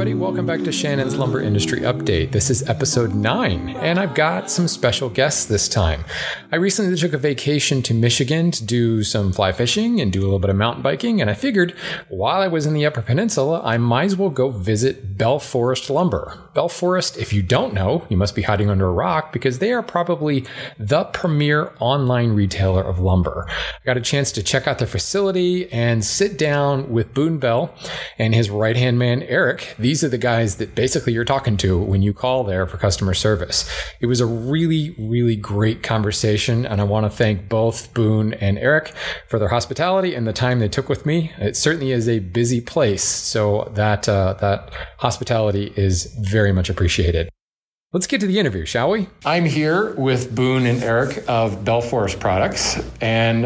everybody. Welcome back to Shannon's Lumber Industry Update. This is episode 9, and I've got some special guests this time. I recently took a vacation to Michigan to do some fly fishing and do a little bit of mountain biking, and I figured while I was in the Upper Peninsula, I might as well go visit Bell Forest Lumber. Bell Forest, if you don't know, you must be hiding under a rock because they are probably the premier online retailer of lumber. I got a chance to check out their facility and sit down with Boone Bell and his right-hand man, Eric. These are the guys that basically you're talking to when you call there for customer service. It was a really, really great conversation, and I want to thank both Boone and Eric for their hospitality and the time they took with me. It certainly is a busy place, so that hospitality is very much appreciated. Let's get to the interview, shall we? I'm here with Boone and Eric of Bell Forest Products, and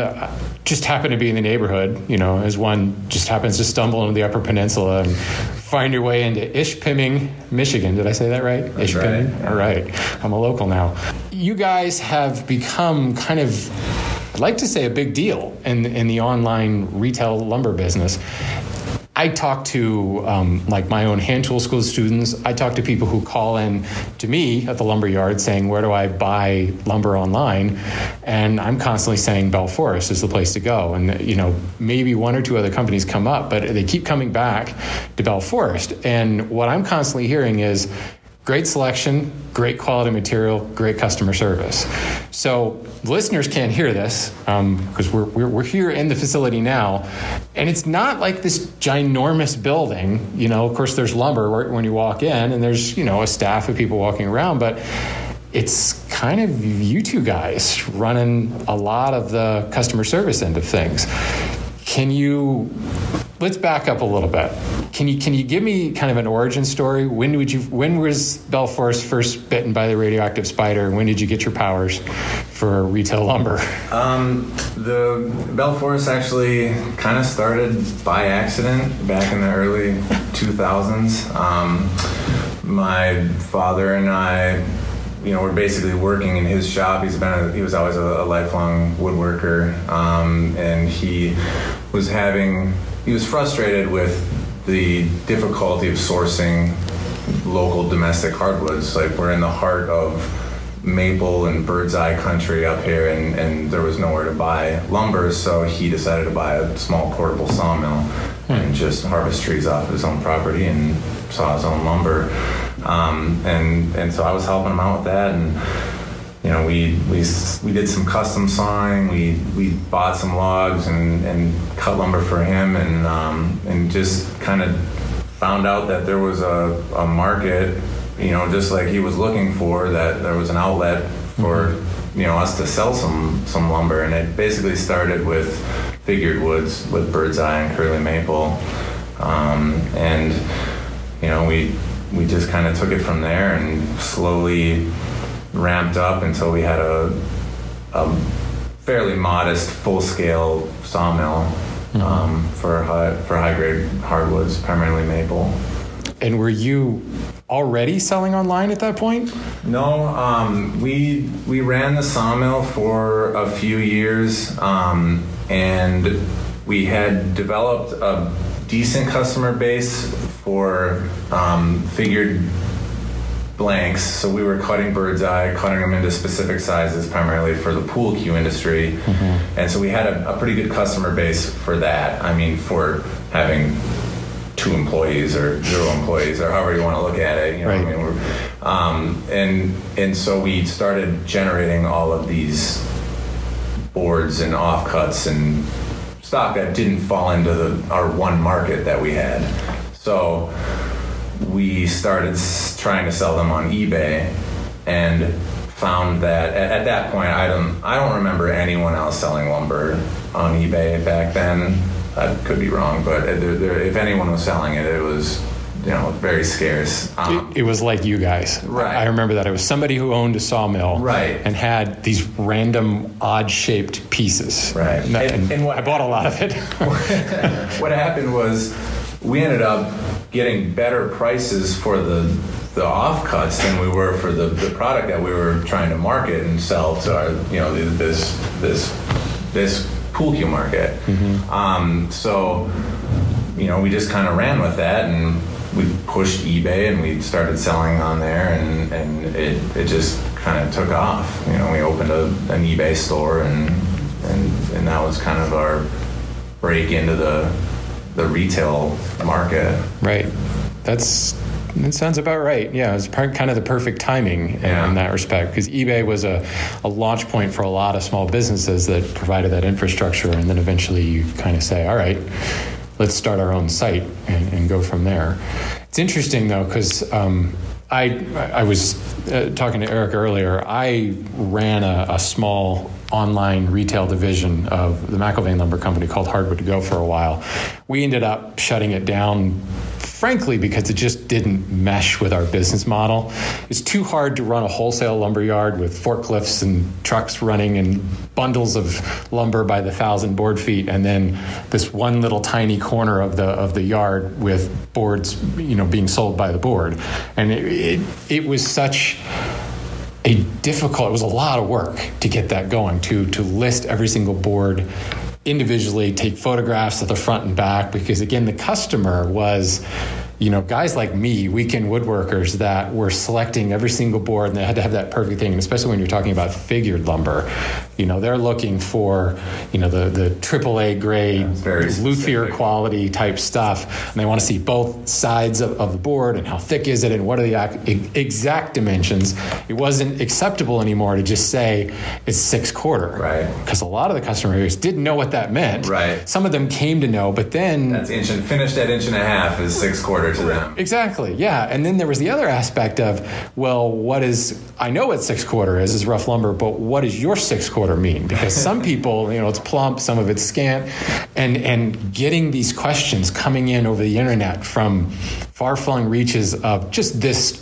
just happen to be in the neighborhood, you know, as one just happens to stumble into the Upper Peninsula and find your way into Ishpeming, Michigan. Did I say that right? That's Ishpeming? right. All right. I'm a local now. You guys have become kind of, I'd like to say, a big deal in the online retail lumber business. I talk to like my own hand tool school students. I talk to people who call in to me at the lumber yard saying, where do I buy lumber online? And I'm constantly saying Bell Forest is the place to go. And, you know, maybe one or two other companies come up, but they keep coming back to Bell Forest. And what I'm constantly hearing is great selection, great quality material, great customer service. So listeners can't hear this because we're here in the facility now, and it's not like this ginormous building. You know, of course, there's lumber when you walk in, and there's, you know, a staff of people walking around, but it's kind of you two guys running a lot of the customer service end of things. Let's back up a little bit. Can you give me kind of an origin story? When was Bell Forest first bitten by the radioactive spider? When did you get your powers for retail lumber? The Bell Forest actually kind of started by accident back in the early 2000s. My father and I, you know, we're basically working in his shop. He was always a lifelong woodworker, and he was frustrated with the difficulty of sourcing local domestic hardwoods. Like, we're in the heart of maple and bird's eye country up here, and there was nowhere to buy lumber, so he decided to buy a small portable sawmill and just harvest trees off his own property and saw his own lumber. And so I was helping him out with that, and you know, we did some custom sawing. We bought some logs and cut lumber for him, and just kind of found out that there was a market, you know, just like he was looking for, that there was an outlet for, you know, us to sell some lumber. And it basically started with figured woods with bird's eye and curly maple, and you know, we just kind of took it from there and slowly ramped up until we had a fairly modest full-scale sawmill for high-grade hardwoods, primarily maple. And were you already selling online at that point? No, we ran the sawmill for a few years, and we had developed a decent customer base for figured blanks. So we were cutting bird's eye, cutting them into specific sizes, primarily for the pool cue industry. And so we had a pretty good customer base for that. I mean, for having 2 employees or 0 employees, or however you want to look at it. You know, right. I mean, and so we started generating all of these boards and offcuts and stock that didn't fall into our one market that we had. So we started trying to sell them on eBay, and found that at that point, I don't remember anyone else selling lumber on eBay back then. I could be wrong, but if anyone was selling it, it was, you know, very scarce. It was like you guys. Right. I remember that. It was somebody who owned a sawmill, right, and had these random odd-shaped pieces. Right. And I bought a lot of it. What happened was we ended up getting better prices for the offcuts than we were for the product that we were trying to market and sell to our, you know, this pool cue market. So, you know, we just kind of ran with that, and we pushed eBay and we started selling on there, and it just kind of took off. You know, we opened an eBay store, and that was kind of our break into the retail market. Right. That sounds about right. Yeah, it was kind of the perfect timing in that respect, because eBay was a launch point for a lot of small businesses that provided that infrastructure, and then eventually you kind of say, all right, let's start our own site and go from there. It's interesting, though, because I was talking to Eric earlier. I ran a small online retail division of the McIlvaine Lumber Company called Hardwood to Go for a while. We ended up shutting it down, frankly, because it just didn't mesh with our business model. It's too hard to run a wholesale lumber yard with forklifts and trucks running and bundles of lumber by the 1,000 board feet, and then this one little tiny corner of the yard with boards, being sold by the board. And it was such it was a lot of work to get that going, to list every single board individually, take photographs of the front and back, because again, the customer was, guys like me, weekend woodworkers that were selecting every single board, and they had to have that perfect thing. And especially when you're talking about figured lumber, they're looking for, the AAA grade, luthier quality type stuff. And they want to see both sides of the board and how thick is it and what are the exact dimensions. It wasn't acceptable anymore to just say it's 6/4. Right. Because a lot of the customers didn't know what that meant. Right. Some of them came to know, but then... That's finished at 1.5 inches is 6/4 to them. Exactly, yeah. And then there was the other aspect of, well, I know what 6/4 is rough lumber, but what does your 6/4 mean? Because some people, it's plump, some of it's scant, and getting these questions coming in over the internet from far-flung reaches of just this,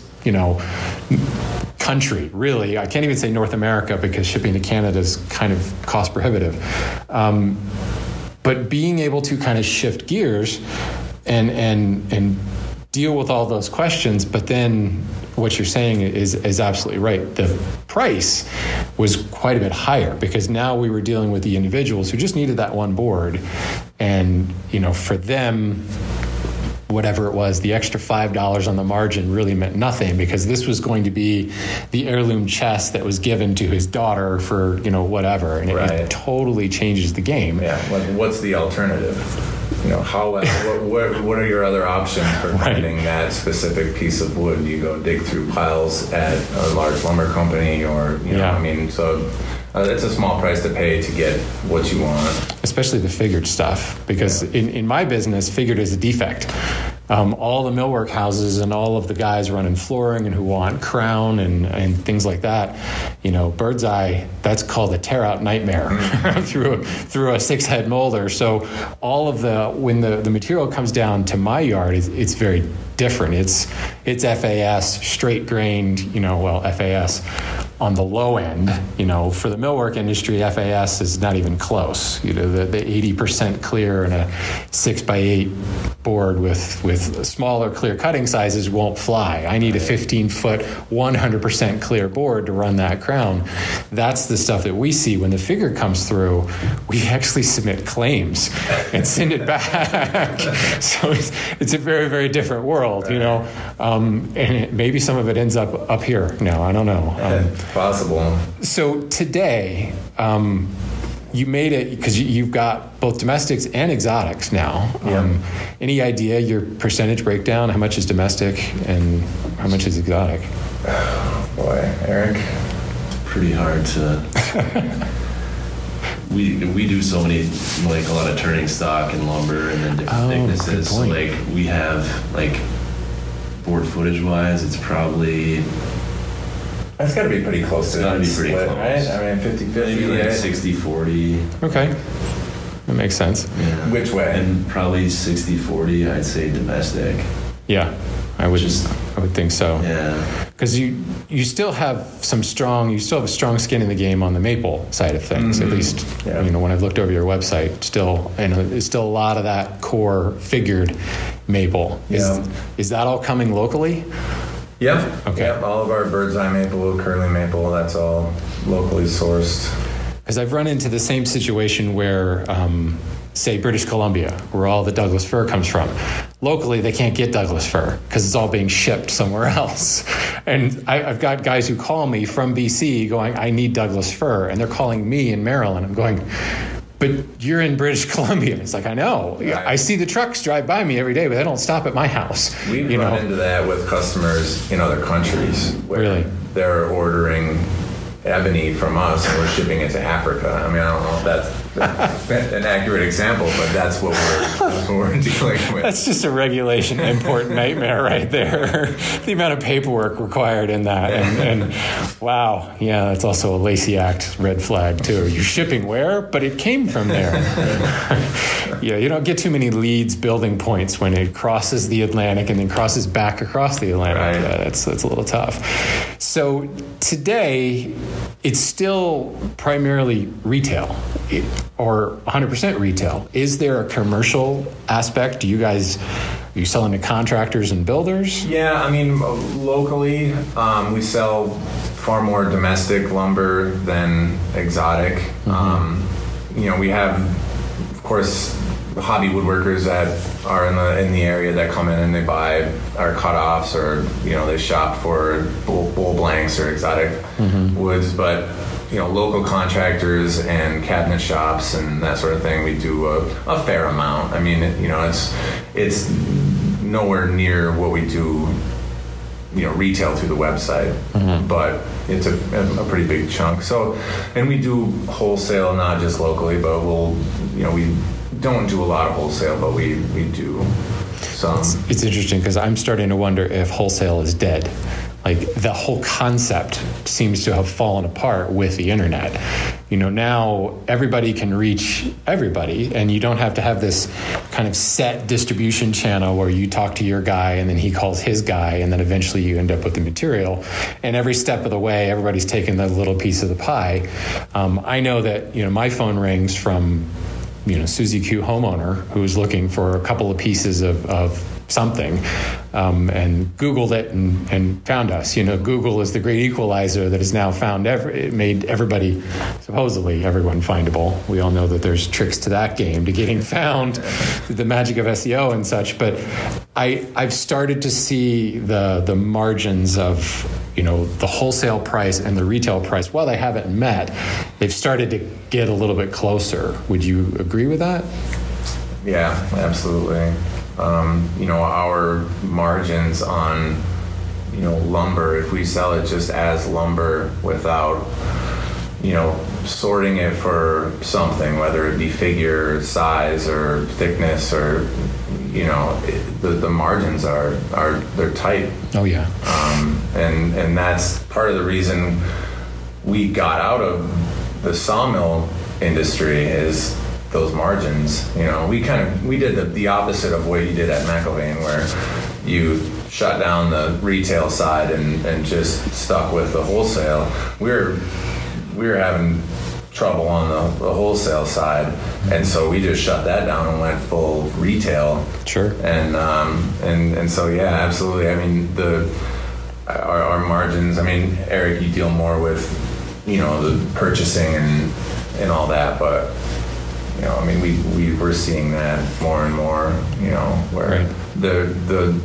country, really. I can't even say North America, because shipping to Canada is kind of cost prohibitive. But being able to kind of shift gears and deal with all those questions, but then what you're saying is absolutely right. The price was quite a bit higher, because now we were dealing with the individuals who just needed that one board, and for them, whatever it was, the extra $5 on the margin really meant nothing, because this was going to be the heirloom chest that was given to his daughter for whatever, and it totally changes the game. Yeah, what's the alternative? What are your other options for finding that specific piece of wood? You go dig through piles at a large lumber company, or it's a small price to pay to get what you want. Especially the figured stuff, because in my business, figured is a defect. All the millwork houses and all of the guys running flooring and who want crown and things like that, bird's eye, that's called a tear out nightmare through a 6-head molder. So all of when the material comes down to my yard, it's very different. It's FAS, straight grained, FAS on the low end. For the millwork industry, FAS is not even close. The 80% clear and a 6x8 board with smaller clear cutting sizes won't fly. I need a 15-foot, 100% clear board to run that crown. That's the stuff that we see when the figure comes through. We actually submit claims and send it back. So it's a very, very different world, and maybe some of it ends up here. No, I don't know. Possible. So today, you made it because you've got both domestics and exotics now. Any idea your percentage breakdown? How much is domestic and how much is exotic? Boy, Eric. Pretty hard to... We do so many, a lot of turning stock and lumber and then different thicknesses. So, we have, board footage-wise, it's probably... That's got to be pretty close to it. It's got to be pretty close. Right? I mean, 50-50. Maybe 60-40. Okay. That makes sense. Yeah. Which way? And probably 60-40, I'd say domestic. Yeah. I would think so. Yeah. Because you still have a strong skin in the game on the maple side of things. Mm-hmm. At least, when I've looked over your website, there's still a lot of that core figured maple. Is that all coming locally? Yep. Okay. Yep. All of our bird's eye maple, curly maple, that's all locally sourced. Because I've run into the same situation where, say, British Columbia, where all the Douglas fir comes from. locally they can't get Douglas fir because it's all being shipped somewhere else. And I've got guys who call me from BC going, I need Douglas fir. And they're calling me in Maryland. I'm going, but you're in British Columbia. It's like, I know. Right. I see the trucks drive by me every day, but they don't stop at my house. We've run into that with customers in other countries where they're ordering ebony from us and we're shipping it to Africa. I mean, I don't know if that's an accurate example, but that's what we're dealing with. That's just a regulation import nightmare right there. The amount of paperwork required in that. And wow, yeah, that's also a Lacey Act red flag too. You're shipping where? But it came from there. Yeah, you don't get too many Leeds building points when it crosses the Atlantic and then crosses back across the Atlantic. Right. Yeah, that's a little tough. So today, it's still primarily retail or 100% retail. Is there a commercial aspect? Are you selling to contractors and builders? Yeah, I mean, locally, we sell far more domestic lumber than exotic. Mm-hmm. We have, of course, hobby woodworkers that are in the area that come in and they buy our cutoffs, or they shop for bowl blanks or exotic woods. But local contractors and cabinet shops and that sort of thing, we do a fair amount. I mean, it's nowhere near what we do retail through the website, but it's a pretty big chunk. So, and we do wholesale, not just locally, but we don't do a lot of wholesale, but we do some. It's interesting because I'm starting to wonder if wholesale is dead. Like, the whole concept seems to have fallen apart with the internet. Now everybody can reach everybody, and you don't have to have this kind of set distribution channel where you talk to your guy and then he calls his guy, and then eventually you end up with the material. And every step of the way, everybody's taking the little piece of the pie. I know that, my phone rings from Susie Q homeowner who's looking for a couple of pieces of something, and Googled it and found us. Google is the great equalizer that has now found it made supposedly everyone findable. We all know that there's tricks to that game, to getting found through the magic of SEO and such. But I've started to see the margins of the wholesale price and the retail price. While they haven't met, they've started to get a little bit closer. Would you agree with that? Yeah, absolutely. Our margins on, lumber, if we sell it just as lumber without, sorting it for something, whether it be figure, size, or thickness, or, the margins they're tight. Oh, yeah. And that's part of the reason we got out of the sawmill industry is those margins. We did the opposite of what you did at McIlvain, where you shut down the retail side and just stuck with the wholesale. We were having trouble on the wholesale side, and so we just shut that down and went full retail. Sure. And so yeah, absolutely. I mean, our margins. I mean, Eric, you deal more with the purchasing and all that, but. We were seeing that more and more, where right. the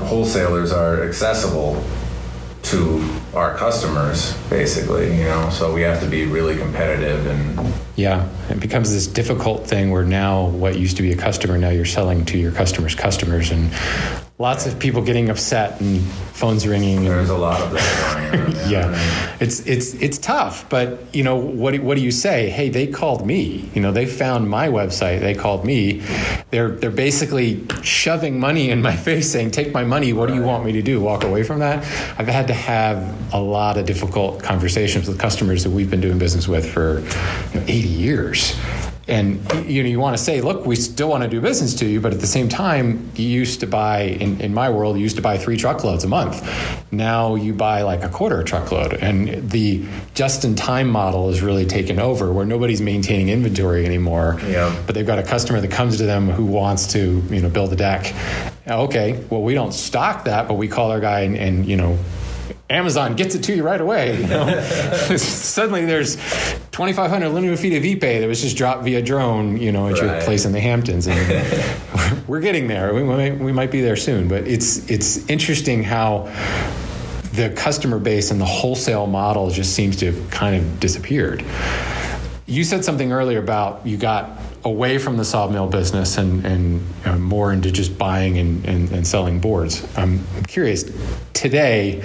wholesalers are accessible to our customers, basically, so we have to be really competitive. And yeah, it becomes this difficult thing where now what used to be a customer, now you're selling to your customers' customers, and lots of people getting upset and phones ringing. There's a lot of that going on. Yeah, it's tough, but what do you say? Hey, they called me. They found my website. They called me. They're basically shoving money in my face, saying, "Take my money. What do you want me to do? Walk away from that?" I've had to have a lot of difficult conversations with customers that we've been doing business with for 80 years. And you want to say, look, we still want to do business to you, but at the same time, you used to buy, in my world, you used to buy 3 truckloads a month. Now you buy like a quarter truckload. And the just-in-time model is really taken over, where nobody's maintaining inventory anymore. Yeah. But they've got a customer that comes to them who wants to build a deck. Okay, well, we don't stock that, but we call our guy and Amazon gets it to you right away. You know? Suddenly there's 2,500 linear feet of Ipe that was just dropped via drone, you know, at your place in the Hamptons. And we're getting there. We might be there soon. But it's interesting how the customer base and the wholesale model just seems to have kind of disappeared. You said something earlier about you got away from the sawmill business and more into just buying and selling boards. I'm curious, today,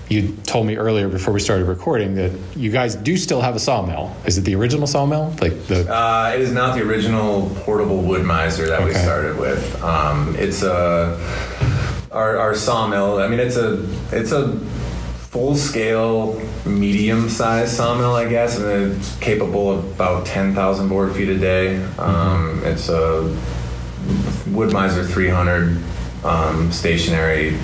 you told me earlier before we started recording that you guys do still have a sawmill. Is it the original sawmill? It is not the original portable wood miser that we started with. It's our sawmill. I mean, it's a full-scale, medium-sized sawmill, I guess, and it's capable of about 10,000 board feet a day. It's a Wood-Mizer 300 stationary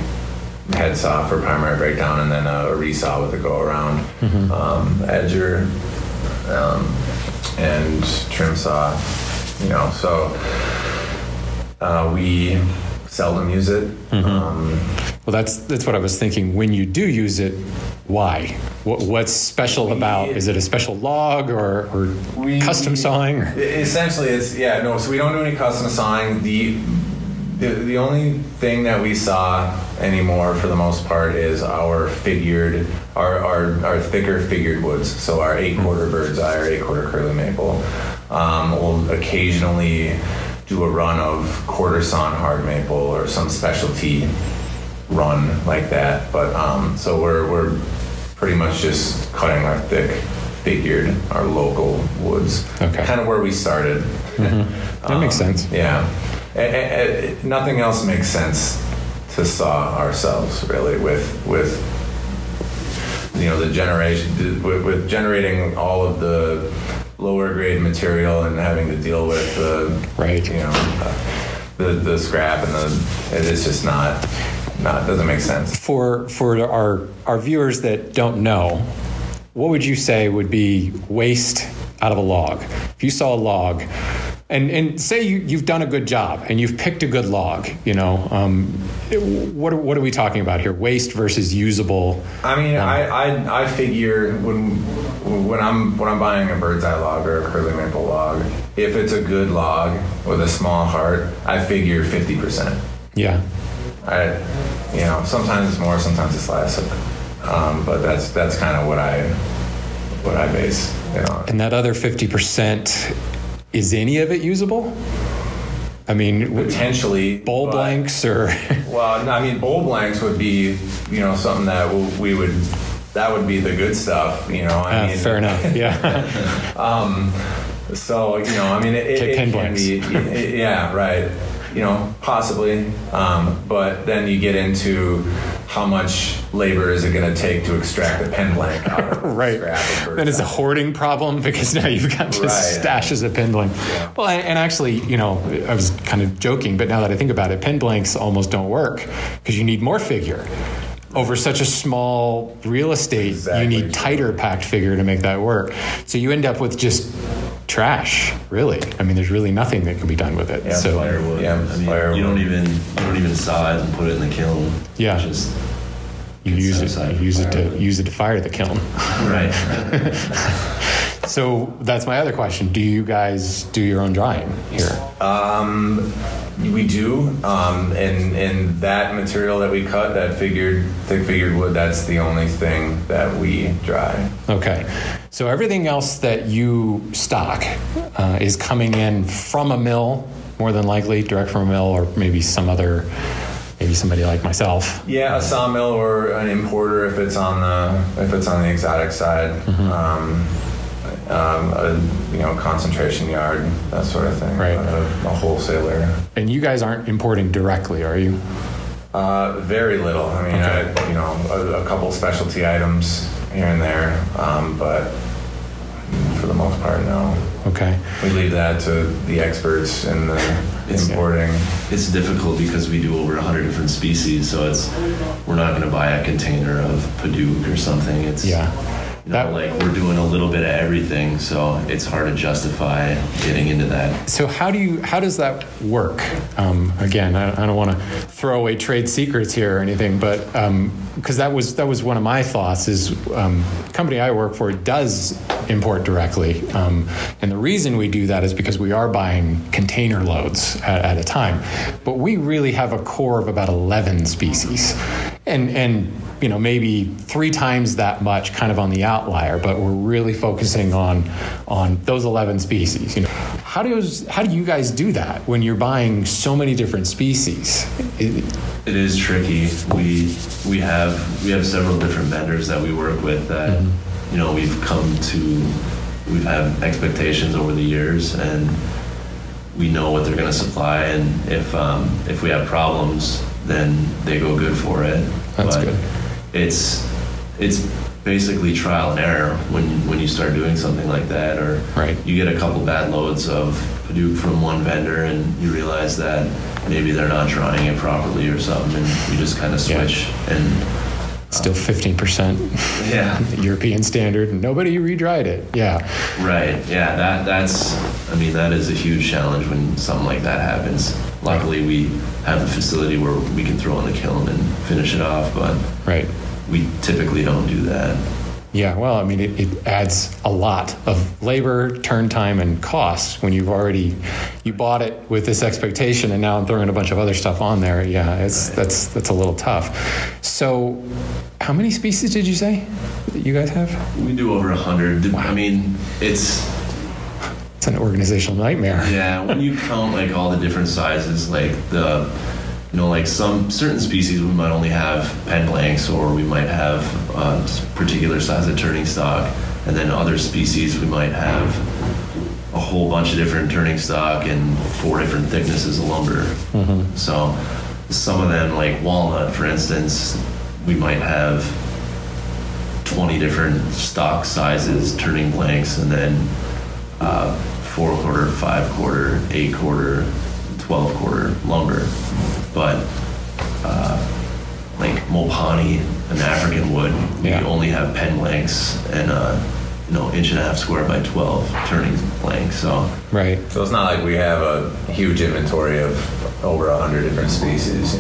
head saw for primary breakdown, and then a resaw with a go-around edger and trim saw. You know, so we seldom use it. Well, that's what I was thinking. When you do use it, why? What's special about? Is it a special log or custom sawing? Essentially, so we don't do any custom sawing. The only thing that we saw anymore, for the most part, is our thicker figured woods. So our 8-quarter bird's eye or 8-quarter curly maple. We'll occasionally do a run of quarter sawn hard maple or some specialty run like that. But so we're pretty much just cutting our thick figured, our local woods. Okay. Kind of where we started. That makes sense. Yeah. Nothing else makes sense to saw ourselves, really, with you know, the generation, with generating all of the lower grade material and having to deal with the scrap and it's just not doesn't make sense. For our viewers that don't know, what would you say would be waste out of a log? If you saw a log, and say you've done a good job and you've picked a good log, you know, what are we talking about here? Waste versus usable? I mean, I figure when I'm buying a bird's eye log or a curly maple log, if it's a good log with a small heart, I figure 50%. Yeah. You know, sometimes it's more, sometimes it's less, but that's kind of what I base it on. And that other 50%, is any of it usable? I mean, potentially bowl blanks or well, I mean, bowl blanks would be, you know, something that that would be the good stuff, you know. I mean, fair enough. Yeah. So, you know, I mean, it pen can blanks. be, yeah, right. You know, possibly, but then you get into how much labor is it going to take to extract a pen blank out of right. Then it's a hoarding problem because now you've got just stashes of pen blank. Yeah. Well, and actually, you know, I was kind of joking, but now that I think about it, pen blanks almost don't work because you need more figure. Over such a small real estate, you need tighter packed figure to make that work. So you end up with just trash, really. I mean, there's really nothing that can be done with it. Yeah, so firewood. Yeah, I mean, firewood. You don't even saw it and put it in the kiln. Yeah, just you use it to fire the kiln. Right. So that's my other question. Do you guys do your own drying here? We do, and that material that we cut, that thick figured wood, that's the only thing that we dry. Okay. So everything else that you stock is coming in from a mill, more than likely, direct from a mill, or maybe somebody like myself. Yeah, a sawmill or an importer if it's on the exotic side. A concentration yard, that sort of thing. Right. A wholesaler. And you guys aren't importing directly, are you? Very little. I mean, a couple specialty items here and there, but for the most part, no. Okay. We leave that to the experts in the importing. It's difficult because we do over 100 different species, so we're not going to buy a container of Paduke or something. like we're doing a little bit of everything, so it's hard to justify getting into that. So how does that work? Again, I don't want to throw away trade secrets here or anything, but because that was one of my thoughts is the company I work for does import directly, and the reason we do that is because we are buying container loads at a time, but we really have a core of about 11 species, and maybe 3 times that much kind of on the outlier, but we're really focusing on those 11 species. How do you guys do that when you're buying so many different species? It is tricky. We have several different vendors that we work with that we've had expectations over the years, and we know what they're going to supply, and if we have problems, then they go good for it. That's good. It's basically trial and error when you start doing something like that, or you get a couple bad loads of Padauk from one vendor and you realize that maybe they're not drying it properly or something, and you just kind of switch and still 15% European standard, and nobody redried it. That is a huge challenge when something like that happens. Luckily we have a facility where we can throw in the kiln and finish it off, but we typically don't do that. Yeah, well, I mean, it adds a lot of labor, turn time, and cost when you bought it with this expectation, and now I'm throwing a bunch of other stuff on there. Yeah, that's a little tough. So, how many species did you say that you guys have? We do over 100. Wow. I mean, it's an organizational nightmare. Yeah, when you count like all the different sizes, like some certain species we might only have pen blanks, or we might have a particular size of turning stock, and then other species we might have a whole bunch of different turning stock and 4 different thicknesses of lumber. Mm-hmm. So some of them, like walnut for instance, we might have 20 different stock sizes, turning blanks, and then 4/4, 5/4, 8/4, 12/4 lumber. But like Mopani, an African wood, we only have pen blanks and 1.5 square by 12 turning blank. So so it's not like we have a huge inventory of over 100 different species.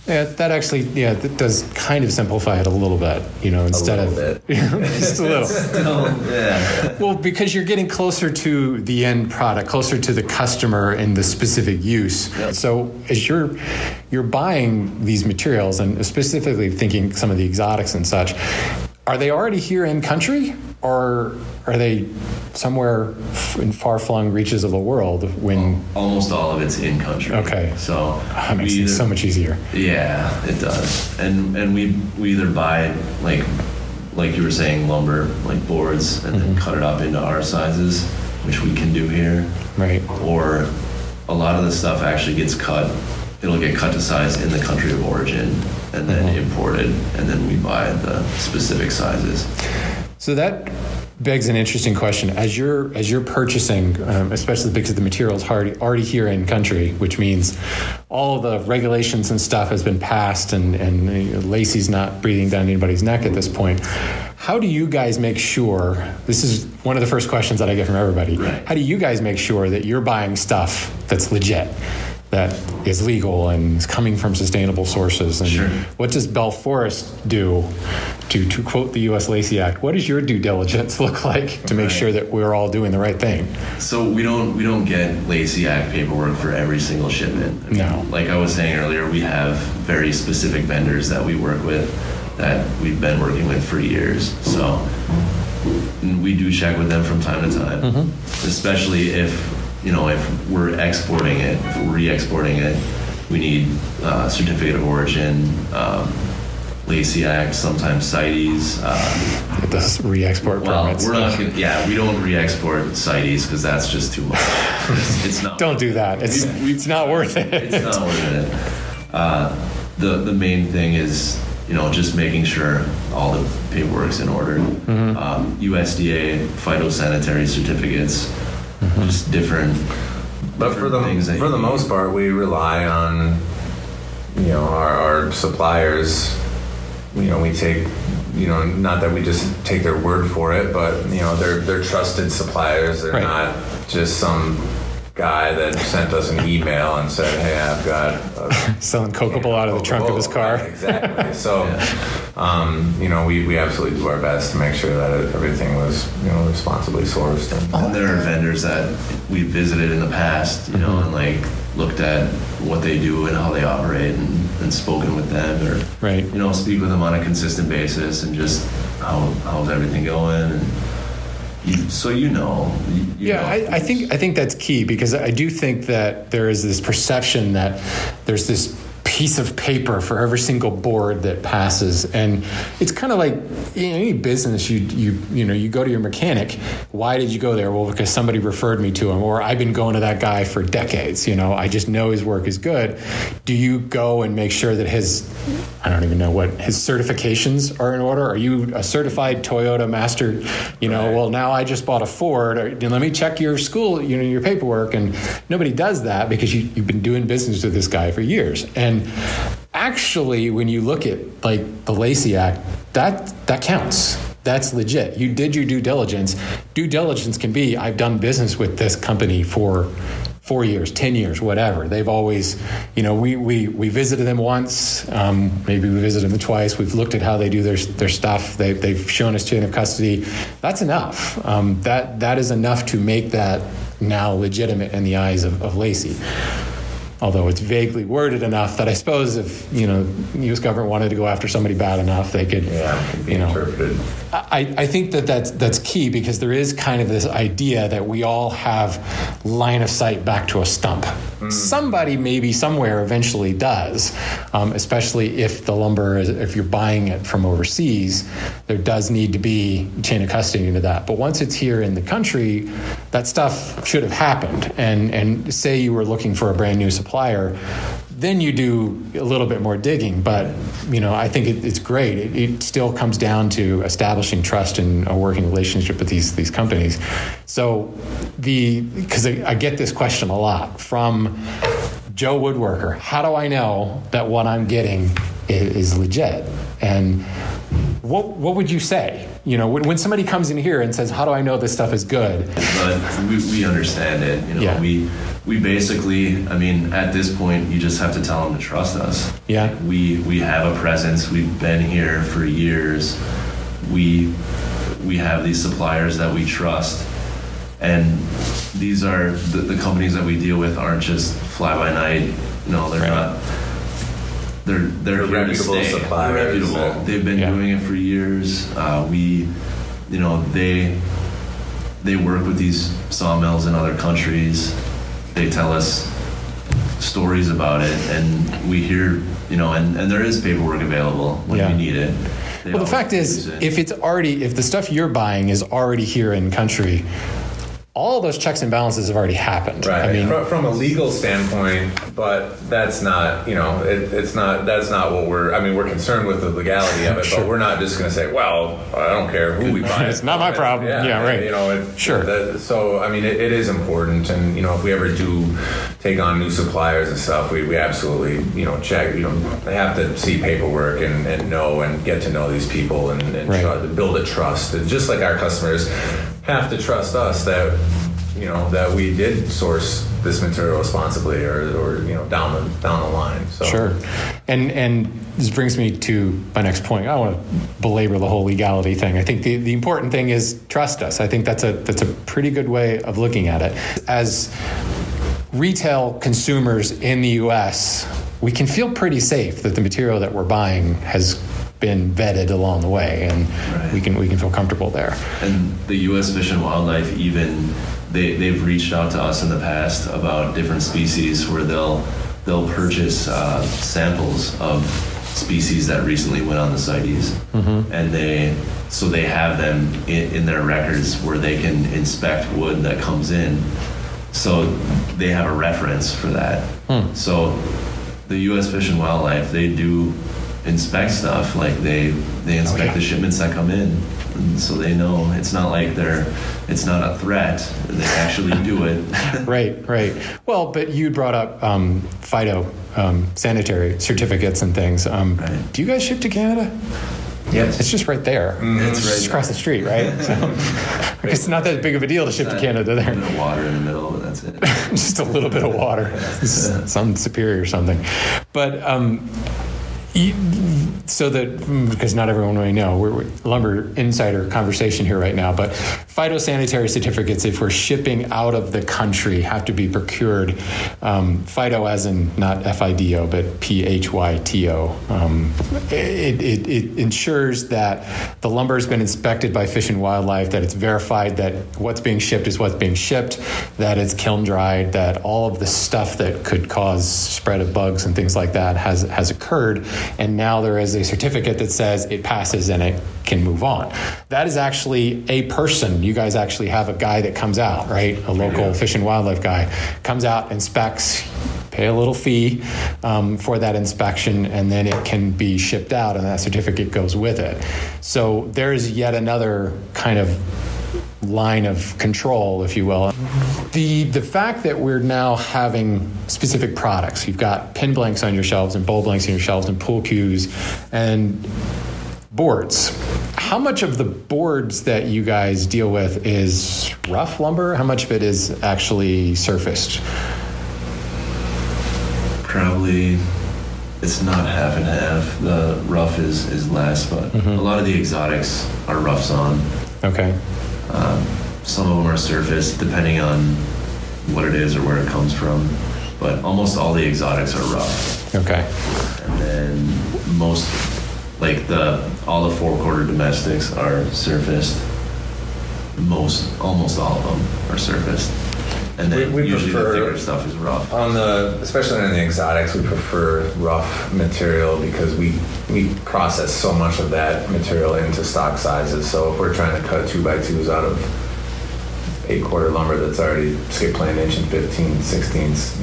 Yeah, that actually, that does kind of simplify it a little bit, instead of just a little. Well, because you're getting closer to the end product, closer to the customer and the specific use. Yep. So as you're buying these materials, and specifically thinking some of the exotics and such, are they already here in country, or are they somewhere in far-flung reaches of the world? When almost all of it's in country. Okay, so that makes it so much easier. Yeah, it does. And we either buy like you were saying, lumber, like boards, and then cut it up into our sizes, which we can do here. Right. Or a lot of the stuff actually gets cut. It'll get cut to size in the country of origin and then imported, and then we buy the specific sizes. So that begs an interesting question. As you're purchasing, especially because the material's already here in country, which means all of the regulations and stuff has been passed, and Lacey's not breathing down anybody's neck at this point. How do you guys make sure, this is one of the first questions that I get from everybody, how do you guys make sure that you're buying stuff that's legit, that is legal and is coming from sustainable sources? And what does Bell Forest do, to quote the U.S. Lacey Act? What does your due diligence look like to make sure that we're all doing the right thing? So we don't get Lacey Act paperwork for every single shipment. No. Like I was saying earlier, we have very specific vendors that we work with that we've been working with for years. So we do check with them from time to time, especially if we're exporting it, if we're re-exporting it, we need certificate of origin, Lacey Act, sometimes CITES. Those re-export permits. We're not gonna, we don't re-export CITES because that's just too much. It's not. Don't do that. It's not worth it. It's not worth it. The main thing is, just making sure all the paperwork's in order. USDA phytosanitary certificates. Just different. But for the most part, we rely on our suppliers. We take not that we just take their word for it, but they're trusted suppliers. They're not just some guy that sent us an email and said, "Hey, I've got selling Coca-Cola out of the trunk of his car." Right, exactly. So, we absolutely do our best to make sure that everything was responsibly sourced. And there are vendors that we visited in the past, and like looked at what they do and how they operate, and spoken with them, or speak with them on a consistent basis, and just how's everything going. And I think that's key, because I do think that there is this perception that there's this piece of paper for every single board that passes, and it's kind of like in any business. You go to your mechanic. Why did you go there? Well, because somebody referred me to him, or I've been going to that guy for decades. I just know his work is good. Do you go and make sure that I don't even know what his certifications are in order? Are you a certified Toyota master? Well, now I just bought a Ford. Let me check your school, your paperwork. And nobody does that, because you've been doing business with this guy for years. And actually, when you look at like the Lacey Act, that counts. That's legit. You did your due diligence. Due diligence can be, I've done business with this company for 4 years, 10 years, whatever. They've always, we visited them once, maybe we visited them twice. We've looked at how they do their stuff. They've shown us chain of custody. That's enough. That is enough to make that now legitimate in the eyes of Lacey. Although it's vaguely worded enough that I suppose if, the U.S. government wanted to go after somebody bad enough, they could, be interpreted. I think that's key, because there is kind of this idea that we all have line of sight back to a stump. Somebody maybe somewhere eventually does, especially if the lumber, if you're buying it from overseas, there does need to be chain of custody into that. But once it's here in the country, that stuff should have happened. And say you were looking for a brand new supplier, then you do a little bit more digging. But I think it's great. It still comes down to establishing trust and a working relationship with these companies. So because I get this question a lot from Joe Woodworker: how do I know that what I'm getting is legit? And what would you say? When somebody comes in here and says, "How do I know this stuff is good?" But we understand it. We basically, at this point, you just have to tell them to trust us. Yeah. We have a presence. We've been here for years. We have these suppliers that we trust, and these are the companies that we deal with aren't just fly by night. No, they're not. They're here to stay. Suppliers. They're reputable. They've been doing it for years. They work with these sawmills in other countries. They tell us stories about it, and we hear, and there is paperwork available when we need it. Well, the fact is, if the stuff you're buying is already here in country, all those checks and balances have already happened. Right. From a legal standpoint, but that's not, that's not what we're concerned with the legality of it, but we're not just going to say, well, I don't care who we buy. It's not my problem. Yeah, right. Sure. It is important. And, if we ever do take on new suppliers and stuff, we absolutely, check, they have to see paperwork and know and get to know these people and try to build a trust. And just like our customers have to trust us that that we did source this material responsibly or down the line. So. Sure. And this brings me to my next point. I don't want to belabor the whole legality thing. I think the important thing is trust us. I think that's a pretty good way of looking at it. As retail consumers in the U.S., we can feel pretty safe that the material that we're buying has been vetted along the way, and we can feel comfortable there. And the U.S. Fish and Wildlife, even they've reached out to us in the past about different species where they'll purchase samples of species that recently went on the CITES, and they have them in their records where they can inspect wood that comes in, so they have a reference for that. So the U.S. Fish and Wildlife, they do inspect stuff, like they inspect the shipments that come in, and so they know it's not like it's not a threat. They actually do it. Right. Well, but you brought up phyto sanitary certificates and things. Do you guys ship to Canada? Yes. It's just right there. It's just across the street, right? So it's not that big of a deal to ship to Canada there. A little water in the middle, and that's it. Just a little bit of water. Some Superior or something. But so that, because not everyone may know, we're lumber insider conversation here right now, but phytosanitary certificates, if we're shipping out of the country, have to be procured. Phyto as in not FIDO, but PHYTO. It ensures that the lumber has been inspected by Fish and Wildlife, that it's verified that what's being shipped is what's being shipped, that it's kiln dried, that all of the stuff that could cause spread of bugs and things like that has occurred. And now there is a certificate that says it passes and it can move on. That is actually a person. You guys actually have a guy that comes out, right? A local Fish and Wildlife guy comes out, inspects, pay a little fee for that inspection, and then it can be shipped out, and that certificate goes with it. So there's yet another kind of line of control, if you will. The fact that we're now having specific products, you've got pin blanks on your shelves and bowl blanks on your shelves and pool cues and boards. How much of the boards that you guys deal with is rough lumber? How much of it is actually surfaced? Probably it's not half and half. The rough is less, but a lot of the exotics are rough sawn. Okay. Some of them are surface, depending on what it is or where it comes from. But almost all the exotics are rough. Okay. And then most, like all the 4/4 domestics are surfaced. Almost all of them are surfaced. And then we usually prefer, the thicker stuff is rough. Especially in the exotics, we prefer rough material because we process so much of that material into stock sizes. So if we're trying to cut 2x2s out of 8/4 lumber that's already skip plane inch and 15/16,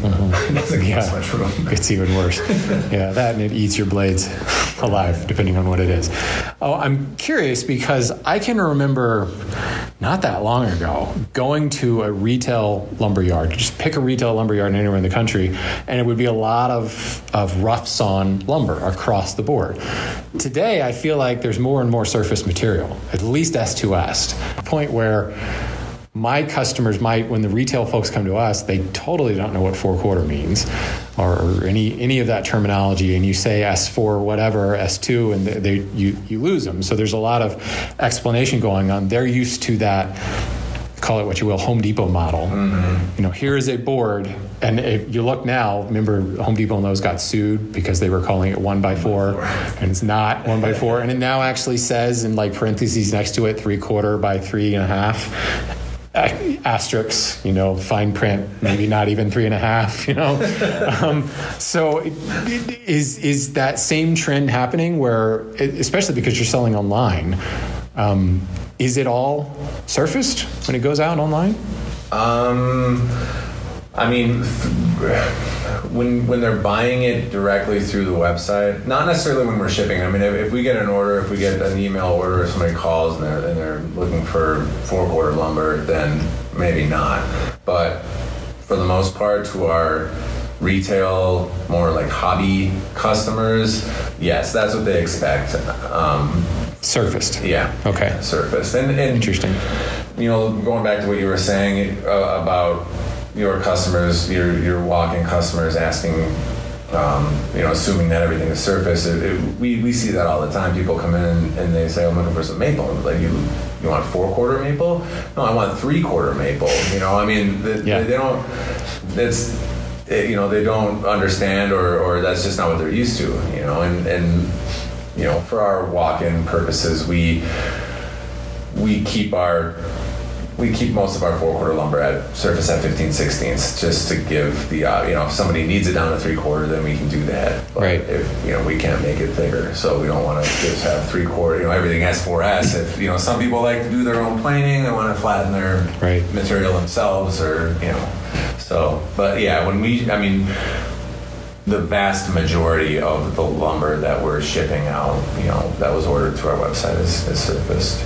it doesn't give us much room. It's even worse. Yeah, that and it eats your blades alive, depending on what it is. Oh, I'm curious because I can remember not that long ago going to a retail lumber yard. Just pick a retail lumber yard anywhere in the country, and it would be a lot of rough sawn lumber across the board. Today, I feel like there's more and more surface material, at least S2S, a point where my customers when the retail folks come to us, they totally don't know what 4/4 means or any of that terminology. And you say S4, whatever, S2, and you lose them. So there's a lot of explanation going on. They're used to that, call it what you will, Home Depot model. Here is a board. And if you look now, remember Home Depot and those got sued because they were calling it 1x4, and it's not 1x4. And it now actually says in like parentheses next to it 3/4 by 3.5. Asterisks, fine print, maybe not even 3.5, so is that same trend happening where, especially because you're selling online, is it all surfaced when it goes out online? I mean, when they're buying it directly through the website, not necessarily when we're shipping. I mean, if we get an order, if we get an email order, if somebody calls and they're looking for 4/4 lumber, then maybe not. But for the most part, to our retail, more like hobby customers, yes, that's what they expect. Surfaced. Yeah. Okay. Surfaced. And interesting. Going back to what you were saying about your customers, your walk-in customers asking, assuming that everything is surface. We see that all the time. People come in and they say, "I'm looking for some maple." I'm like, you want 4/4 maple? No, I want 3/4 maple. They don't. They don't understand, or that's just not what they're used to. And for our walk-in purposes, we keep most of our 4/4 lumber at surface at 15/16 just to give the if somebody needs it down to 3/4, then we can do that. But right. If we can't make it thicker, so we don't want to just have 3/4. Everything S4S. If some people like to do their own planing, they want to flatten their material themselves, or So, but yeah, the vast majority of the lumber that we're shipping out, that was ordered to our website is surfaced.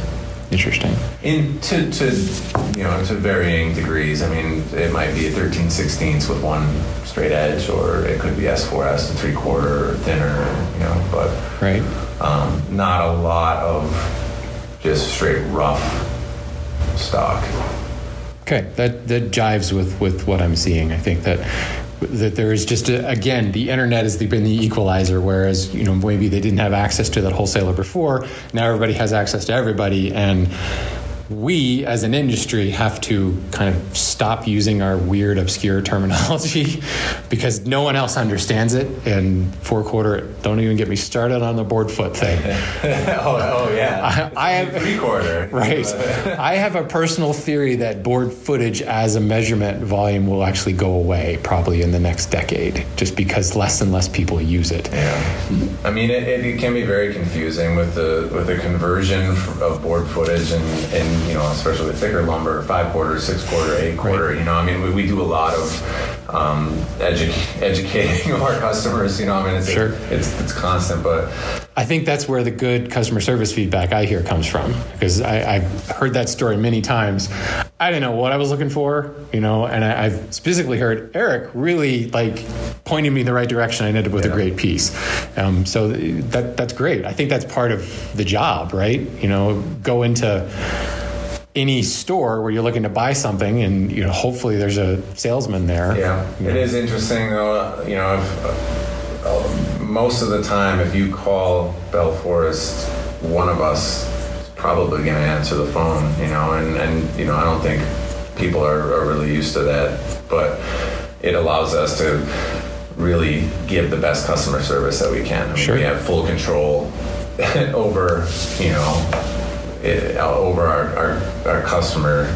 Interesting. To varying degrees. I mean, it might be a 13/16 with one straight edge, or it could be S4S to 3/4 or thinner. But right. not a lot of just straight rough stock. Okay, that jives with what I'm seeing. I think that there is just again, the internet has been the equalizer, whereas maybe they didn't have access to that wholesaler before. Now everybody has access to everybody, and we as an industry have to kind of stop using our weird, obscure terminology because no one else understands it. And 4/4, don't even get me started on the board foot thing. oh yeah. I have 3/4. Right. I have a personal theory that board footage as a measurement volume will actually go away probably in the next decade, just because less and less people use it. Yeah. I mean, it can be very confusing with the conversion of board footage and especially with thicker lumber, 5/4, 6/4, 8/4. Right. I mean, we do a lot of educating our customers. It's constant, but I think that's where the good customer service feedback I hear comes from, because I've heard that story many times. I didn't know what I was looking for, and I've specifically heard Eric really pointing me in the right direction. I ended up with a great piece. So that's great. I think that's part of the job, right? Go into any store where you're looking to buy something, and hopefully there's a salesman there. Yeah, it is interesting though. Most of the time, if you call Bell Forest, one of us is probably going to answer the phone. And I don't think people are really used to that, but it allows us to really give the best customer service that we can. Sure. We have full control over over our customer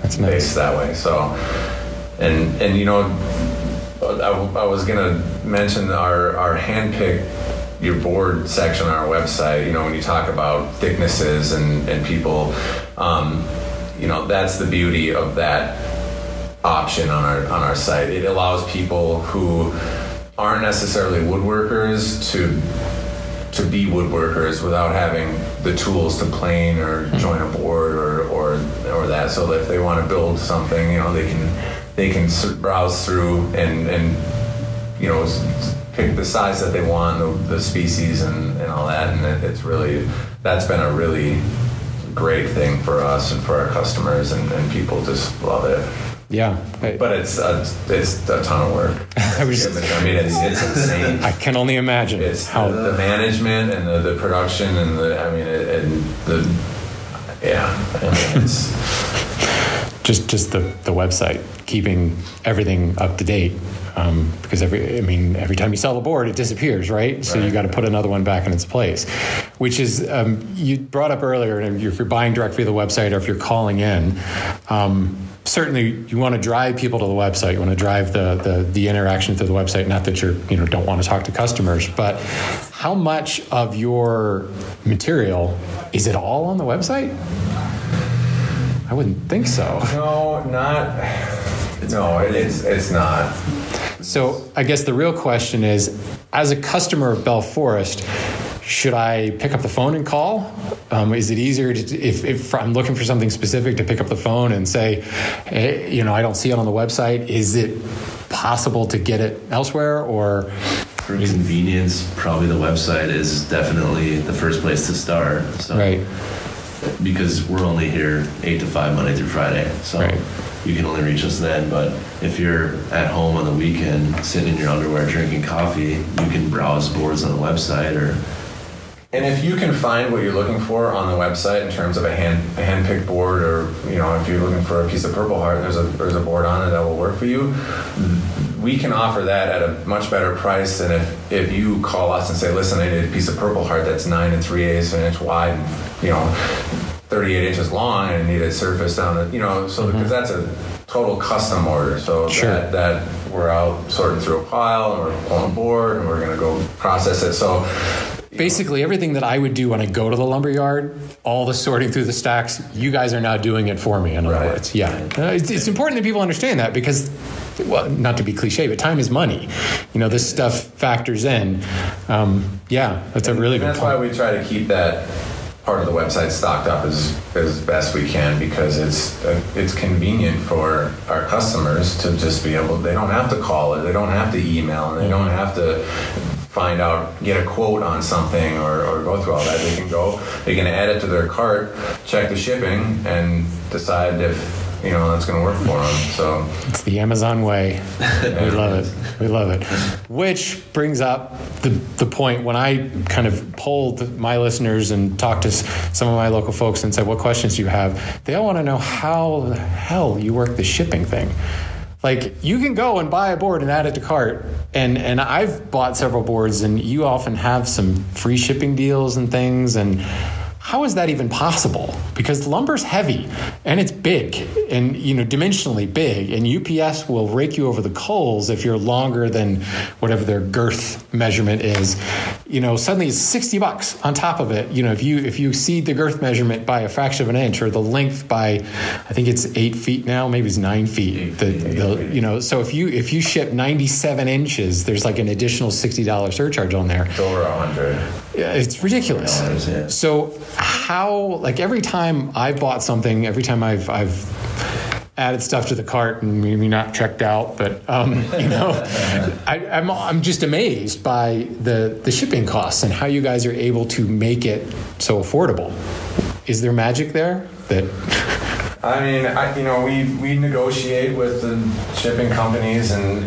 That's nice. base that way. So, and I was gonna mention our handpick your board section on our website. When you talk about thicknesses and people, that's the beauty of that option on our site. It allows people who aren't necessarily woodworkers to be woodworkers without having the tools to plane or join a board or that. So that if they want to build something, they can browse through and pick the size that they want, the species and all that. And that's been a really great thing for us and for our customers, and people just love it. Yeah, but it's a ton of work. It's insane. I can only imagine. It's how the management and the production and it's just the website, keeping everything up to date. Because every time you sell a board, it disappears, right? So you got to put another one back in its place, which is you brought up earlier. If you're buying directly via the website or if you're calling in, certainly you want to drive people to the website. You want to drive the interaction through the website. Not that you don't want to talk to customers, but how much of your material is it all on the website? I wouldn't think so. No, it's not. So I guess the real question is, as a customer of Bell Forest, should I pick up the phone and call? Is it easier if I'm looking for something specific to pick up the phone and say, hey, I don't see it on the website? Is it possible to get it elsewhere, or? For convenience, probably the website is definitely the first place to start. So, right. Because we're only here 8 to 5 Monday through Friday. So. Right. You can only reach us then, but if you're at home on the weekend, sitting in your underwear drinking coffee, you can browse boards on the website. And if you can find what you're looking for on the website in terms of a hand-picked board, or if you're looking for a piece of Purple Heart, there's a board on it that will work for you. We can offer that at a much better price than if you call us and say, listen, I need a piece of Purple Heart that's 9 3/8 of an inch wide, 38 inches long, and I need it surfaced down it, because that's a total custom order. So that we're out sorting through a pile, and we're pulling a board, and we're going to go process it. So basically everything that I would do when I go to the lumber yard, all the sorting through the stacks, you guys are now doing it for me, in other words. Yeah. It's important that people understand that, because, well, not to be cliche, but time is money. This stuff factors in. That's a really good point. That's why we try to keep that part of the website stocked up as best we can, because it's convenient for our customers to just be able. They don't have to call it. They don't have to email. And they don't have to get a quote on something or go through all that. They can add it to their cart, check the shipping, and decide if that's going to work for them. So it's the Amazon way. We love it. Which brings up the point when I kind of polled my listeners and talked to some of my local folks and said, what questions do you have? They all want to know how the hell you work the shipping thing. Like, you can go and buy a board and add it to cart, and I've bought several boards, and you often have some free shipping deals and things, and how is that even possible? Because lumber's heavy and it's big and, dimensionally big, and UPS will rake you over the coals if you're longer than whatever their girth measurement is. Suddenly it's $60 on top of it. If you exceed the girth measurement by a fraction of an inch, or the length by, I think it's 8 feet now, maybe it's 9 feet. So if you ship 97 inches, there's like an additional $60 surcharge on there. It's over 100. Yeah, it's ridiculous. Yeah. So how, like, every time I've bought something, every time I've added stuff to the cart and maybe not checked out, but I'm just amazed by the shipping costs and how you guys are able to make it so affordable. Is there magic there that? I mean, we negotiate with the shipping companies, and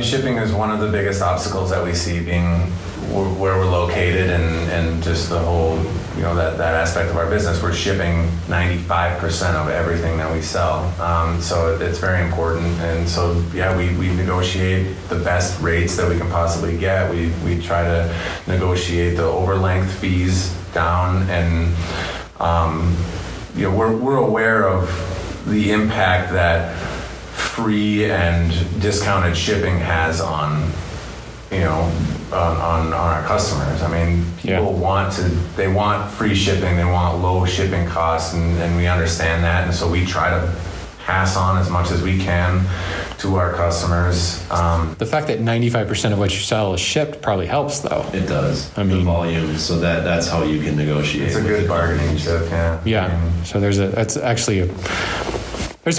shipping is one of the biggest obstacles that we see, being where we're located and just the whole, that aspect of our business. We're shipping 95% of everything that we sell. So it's very important. And so, we negotiate the best rates that we can possibly get. We try to negotiate the overlength fees down, and, we're aware of the impact that free and discounted shipping has on our customers. I mean, people want free shipping, they want low shipping costs, and we understand that, and so we try to pass on as much as we can to our customers. The fact that 95% of what you sell is shipped probably helps, though. It does. The volume, so that's how you can negotiate. It's a good bargaining chip, yeah. So there's a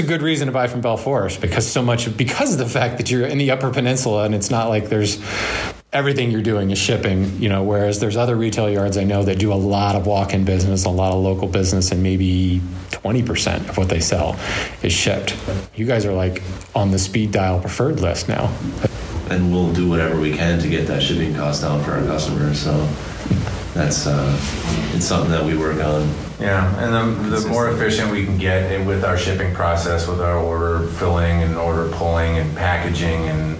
good reason to buy from Bell Forest, because of the fact that you're in the Upper Peninsula, and it's not like there's everything you're doing is shipping, whereas there's other retail yards I know that do a lot of walk-in business, a lot of local business, and maybe 20% of what they sell is shipped. You guys are like on the speed dial preferred list now. And we'll do whatever we can to get that shipping cost down for our customers. So that's it's something that we work on. Yeah, and the more efficient we can get with our shipping process, with our order filling and order pulling and packaging, and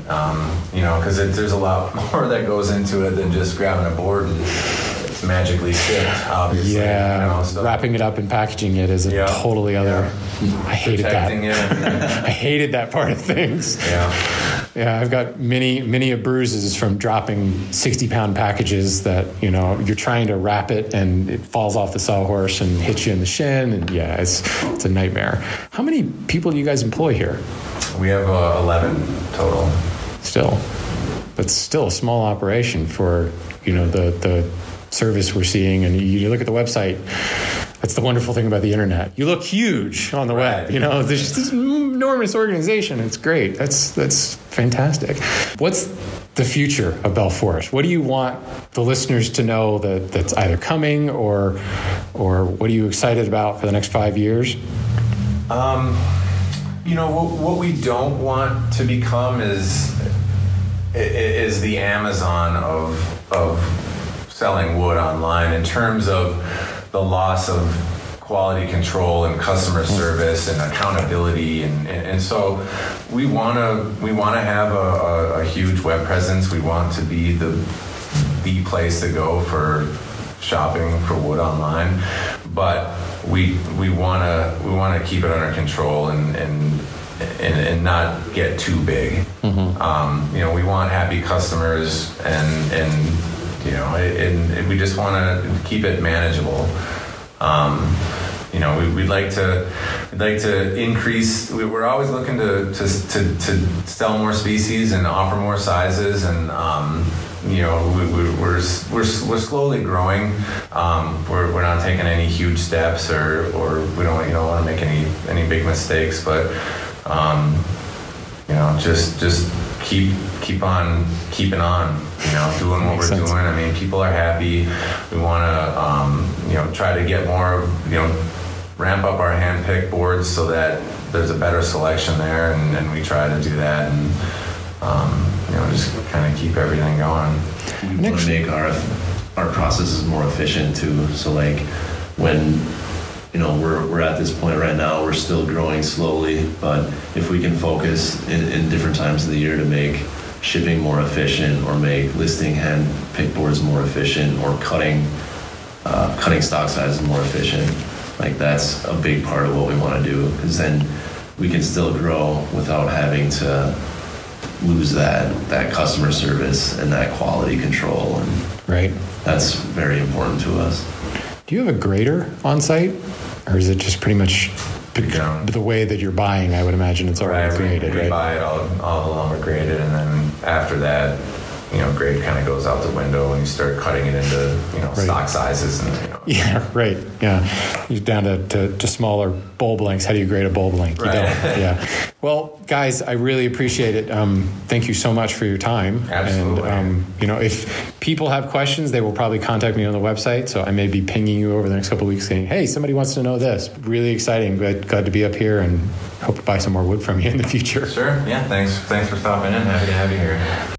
because there's a lot more that goes into it than just grabbing a board and it's magically shipped, obviously. Yeah, wrapping it up and packaging it is a totally other. I hated that. I hated that part of things. Yeah, I've got many bruises from dropping 60-pound packages that, you're trying to wrap it and it falls off the sawhorse and hits you in the shin, and it's a nightmare. How many people do you guys employ here? We have 11 total. Still, that's still a small operation for, the service we're seeing. And you look at the website. That's the wonderful thing about the internet. You look huge on the web. There's this enormous organization. It's great. That's fantastic. What's the future of Bell Forest? What do you want the listeners to know that's either coming or what are you excited about for the next 5 years? What we don't want to become is the Amazon of selling wood online, in terms of the loss of quality control and customer service and accountability, and so we want to have a huge web presence. We want to be the place to go for shopping for wood online, but we want to keep it under control and not get too big. Mm-hmm. We want happy customers, and we just want to keep it manageable. We'd like to increase. We're always looking to sell more species and offer more sizes, and we're slowly growing. We're not taking any huge steps, or we don't want to make any big mistakes, but just keep on keeping on, doing what we're doing. I mean, people are happy. We want to, try to get more, ramp up our hand-picked boards so that there's a better selection there, and we try to do that, and just kind of keep everything going. We want to make our processes more efficient too. So like when we're at this point right now, we're still growing slowly, but if we can focus in different times of the year to make shipping more efficient, or make listing hand pick boards more efficient, or cutting stock sizes more efficient, like that's a big part of what we want to do, because then we can still grow without having to lose that customer service and that quality control, and right, that's very important to us. Do you have a grader on site, or is it just pretty much the way that you're buying? I would imagine it's already graded, right? We buy it all the lumber graded, and then after that, grade kind of goes out the window when you start cutting it into, stock sizes and, Yeah, right. Yeah. You're down to smaller bulb lengths. How do you grade a bulb length? Right. You don't. Yeah. Well, guys, I really appreciate it. Thank you so much for your time. Absolutely. And, if people have questions, they will probably contact me on the website. So I may be pinging you over the next couple of weeks saying, hey, somebody wants to know this. Really exciting. Glad to be up here, and hope to buy some more wood from you in the future. Sure. Yeah. Thanks for stopping in. Happy to have you here.